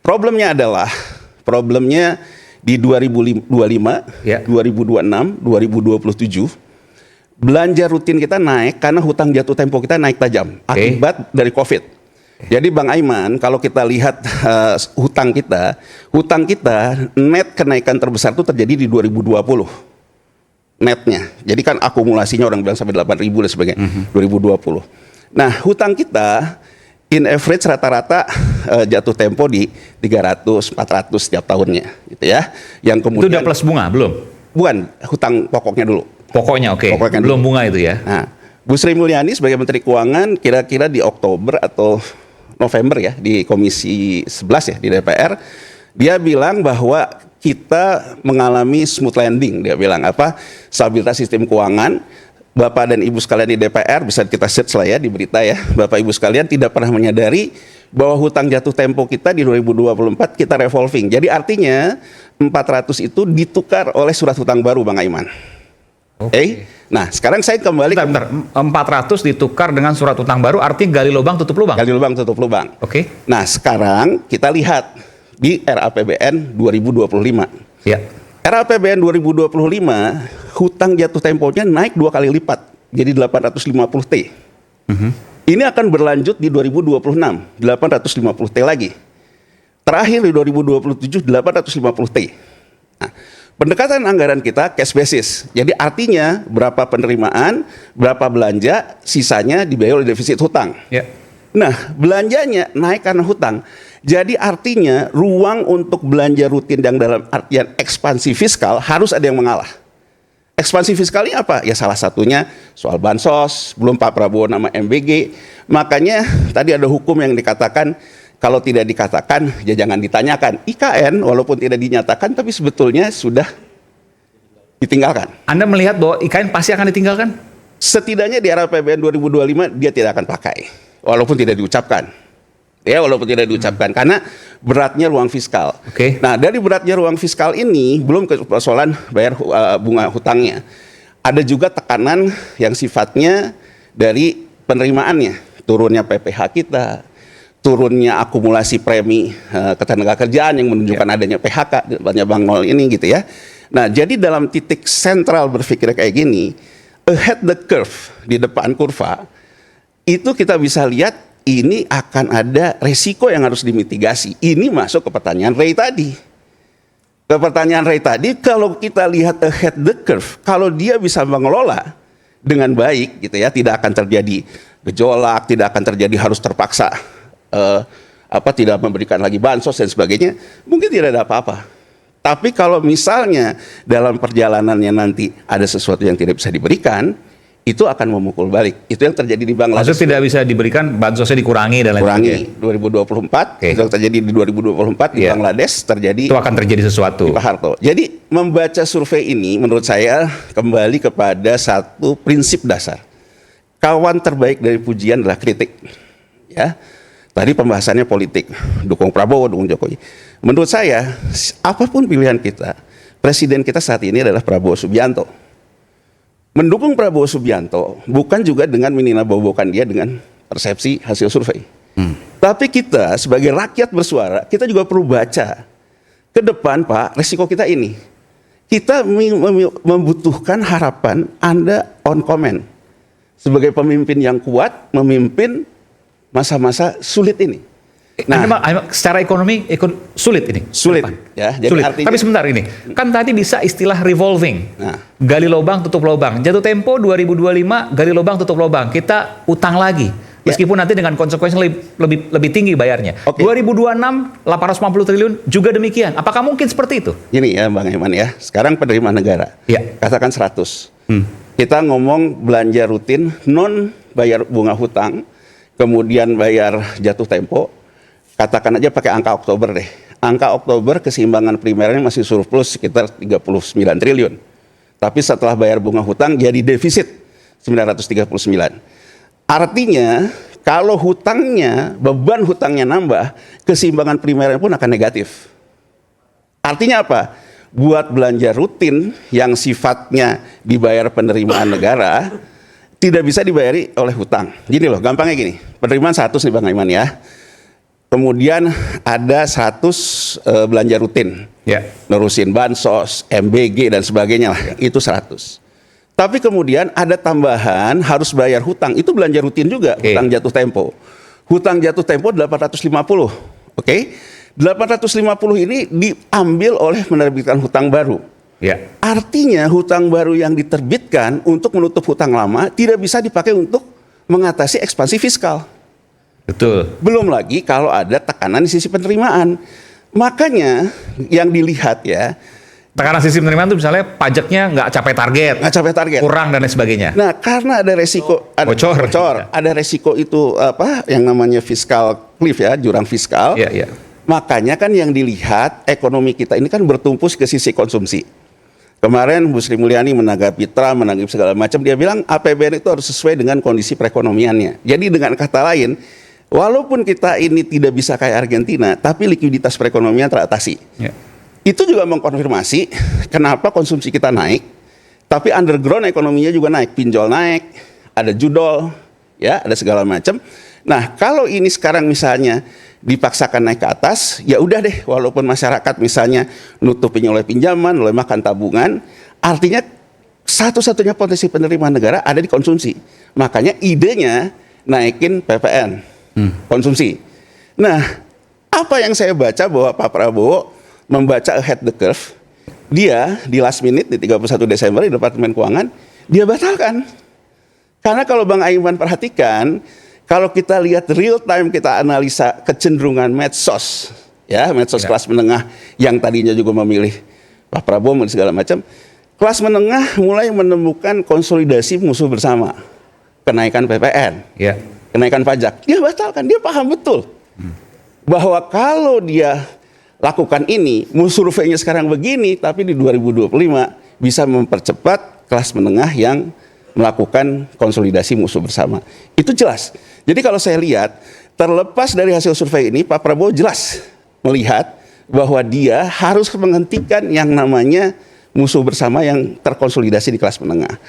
Problemnya di 2025, Ya. 2026, 2027 belanja rutin kita naik karena hutang jatuh tempo kita naik tajam akibat dari COVID. Jadi Bang Aiman, kalau kita lihat hutang kita net kenaikan terbesar itu terjadi di 2020 netnya. Jadi kan akumulasinya orang bilang sampai 8.000 dan sebagainya. 2020. Nah, hutang kita in average rata-rata jatuh tempo di 300, 400 setiap tahunnya, gitu ya. Yang kemudian Itu udah plus bunga belum? bukan hutang pokoknya dulu. Pokoknya oke. Pokoknya Belum dulu. bunga itu ya. Nah, Bu Sri Mulyani sebagai Menteri Keuangan kira-kira di Oktober atau November ya di Komisi 11 ya di DPR, dia bilang bahwa kita mengalami smooth landing. Dia bilang apa? Stabilitas sistem keuangan. Bapak dan Ibu sekalian di DPR, bisa kita search lah ya di berita ya. Bapak Ibu sekalian tidak pernah menyadari bahwa hutang jatuh tempo kita di 2024 kita revolving. Jadi artinya 400 itu ditukar oleh surat hutang baru Bang Aiman. Oke. Nah, sekarang saya kembali Bentar. 400 ditukar dengan surat utang baru, artinya gali lubang tutup lubang. gali lubang tutup lubang. Oke. Nah, sekarang kita lihat di RAPBN 2025. Ya. RAPBN 2025 hutang jatuh temponya naik 2 kali lipat jadi 850 T. Ini akan berlanjut di 2026 850 T lagi. Terakhir di 2027 850 T. Nah, pendekatan anggaran kita cash basis. Jadi artinya berapa penerimaan, berapa belanja, sisanya dibayar oleh defisit hutang. Ya. Nah, belanjanya naik karena hutang. Jadi artinya ruang untuk belanja rutin yang dalam artian ekspansi fiskal harus ada yang mengalah. Ekspansi fiskal ini apa? Ya salah satunya soal bansos, belum Pak Prabowo nama MBG. Makanya tadi ada hukum yang dikatakan kalau tidak dikatakan ya jangan ditanyakan. IKN walaupun tidak dinyatakan tapi sebetulnya sudah ditinggalkan. Anda melihat bahwa IKN pasti akan ditinggalkan? Setidaknya di era APBN 2025 dia tidak akan pakai. Walaupun tidak diucapkan. Ya, walaupun tidak diucapkan karena beratnya ruang fiskal. Oke. Nah, dari beratnya ruang fiskal ini belum ke persoalan bayar bunga hutangnya. Ada juga tekanan yang sifatnya dari penerimaannya, turunnya PPh kita, turunnya akumulasi premi ketenagakerjaan yang menunjukkan adanya PHK banyak Bang Nol ini gitu ya. Nah, jadi dalam titik sentral berpikir kayak gini, ahead the curve di depan kurva itu kita bisa lihat ini akan ada resiko yang harus dimitigasi. Ini masuk ke pertanyaan Ray tadi. Ke pertanyaan Ray tadi, kalau kita lihat ahead the curve, kalau dia bisa mengelola dengan baik, gitu ya, tidak akan terjadi gejolak, tidak akan terjadi harus terpaksa tidak memberikan lagi bansos dan sebagainya, mungkin tidak ada apa-apa. Tapi kalau misalnya dalam perjalanannya nanti ada sesuatu yang tidak bisa diberikan, itu akan memukul balik. Itu yang terjadi di Bangladesh. Maksudnya tidak bisa diberikan, bansosnya dikurangi dan lain sebagainya. 2024, Oke. itu yang terjadi di 2024 di Iya. Bangladesh terjadi Itu akan terjadi sesuatu. di Pak Harto. Jadi membaca survei ini menurut saya kembali kepada satu prinsip dasar. Kawan terbaik dari pujian adalah kritik. Ya. Tadi pembahasannya politik, dukung Prabowo, dukung Jokowi. Menurut saya, apapun pilihan kita, presiden kita saat ini adalah Prabowo Subianto. Mendukung Prabowo Subianto bukan juga dengan meninabobokan dia dengan persepsi hasil survei. Tapi kita sebagai rakyat bersuara, kita juga perlu baca ke depan Pak, resiko kita ini. Kita membutuhkan harapan Anda on comment. Sebagai pemimpin yang kuat, memimpin masa-masa sulit ini. Nah, secara ekonomi sulit ini. Sulit, Depan. ya. Jadi Sulit. artinya, Tapi sebentar ini, kan tadi bisa istilah revolving. Nah. Gali lubang, tutup lubang. Jatuh tempo 2025, gali lubang, tutup lubang. Kita utang lagi. Meskipun nanti dengan konsekuensi lebih tinggi bayarnya. Oke. 2026, 850 triliun juga demikian. Apakah mungkin seperti itu? Gini ya Bang Iman ya, sekarang penerimaan negara, Ya. katakan 100. Kita ngomong belanja rutin, non bayar bunga hutang, kemudian bayar jatuh tempo, katakan aja pakai angka Oktober deh. Angka Oktober keseimbangan primernya masih surplus sekitar 39 triliun. Tapi setelah bayar bunga hutang jadi defisit 939. Artinya kalau hutangnya, beban hutangnya nambah, keseimbangan primernya pun akan negatif. Artinya apa? Buat belanja rutin yang sifatnya dibayar penerimaan negara, tidak bisa dibayari oleh hutang. Gini loh, gampangnya gini. Penerimaan 100 nih Bang Aiman ya. kemudian ada 100 belanja rutin. Ya. Nerusin bansos, MBG dan sebagainya lah, itu 100. Tapi kemudian ada tambahan harus bayar hutang, itu belanja rutin juga, Oke. hutang jatuh tempo. Hutang jatuh tempo 850, oke? 850 ini diambil oleh menerbitkan hutang baru. Ya. Artinya hutang baru yang diterbitkan untuk menutup hutang lama tidak bisa dipakai untuk mengatasi ekspansi fiskal. Betul. Belum lagi kalau ada tekanan di sisi penerimaan. Makanya yang dilihat ya, Tekanan sistem penerimaan itu misalnya pajaknya nggak capai target, nggak capai target. kurang dan lain sebagainya. Nah, karena ada resiko, Bocor. ada resiko itu apa yang namanya fiskal cliff ya, jurang fiskal. Iya, iya. Makanya kan yang dilihat ekonomi kita ini kan bertumpu ke sisi konsumsi. Kemarin Bu Sri Mulyani menanggapi Trump, menanggapi segala macam, dia bilang APBN itu harus sesuai dengan kondisi perekonomiannya. Jadi dengan kata lain, walaupun kita ini tidak bisa kayak Argentina, tapi likuiditas perekonomian teratasi. Ya. Itu juga mengkonfirmasi kenapa konsumsi kita naik, tapi underground ekonominya juga naik, pinjol naik, ada judol, ya, ada segala macam. Nah, kalau ini sekarang misalnya dipaksakan naik ke atas, ya udah deh, walaupun masyarakat misalnya nutupin oleh pinjaman, oleh makan tabungan, artinya satu-satunya potensi penerimaan negara ada di konsumsi. Makanya idenya naikin PPN, konsumsi. Nah, apa yang saya baca bahwa Pak Prabowo membaca ahead the curve, dia di last minute di 31 Desember di Departemen Keuangan, dia batalkan. Karena kalau Bang Aiman perhatikan, kalau kita lihat real time, kita analisa kecenderungan medsos, ya medsos kelas menengah yang tadinya juga memilih Pak Prabowo dan segala macam, kelas menengah mulai menemukan konsolidasi musuh bersama, kenaikan PPN, Ya. kenaikan pajak, dia batalkan, dia paham betul bahwa kalau dia lakukan ini, surveinya sekarang begini, tapi di 2025 bisa mempercepat kelas menengah yang melakukan konsolidasi musuh bersama. Itu jelas. Jadi kalau saya lihat, terlepas dari hasil survei ini, Pak Prabowo jelas melihat bahwa dia harus menghentikan yang namanya musuh bersama yang terkonsolidasi di kelas menengah.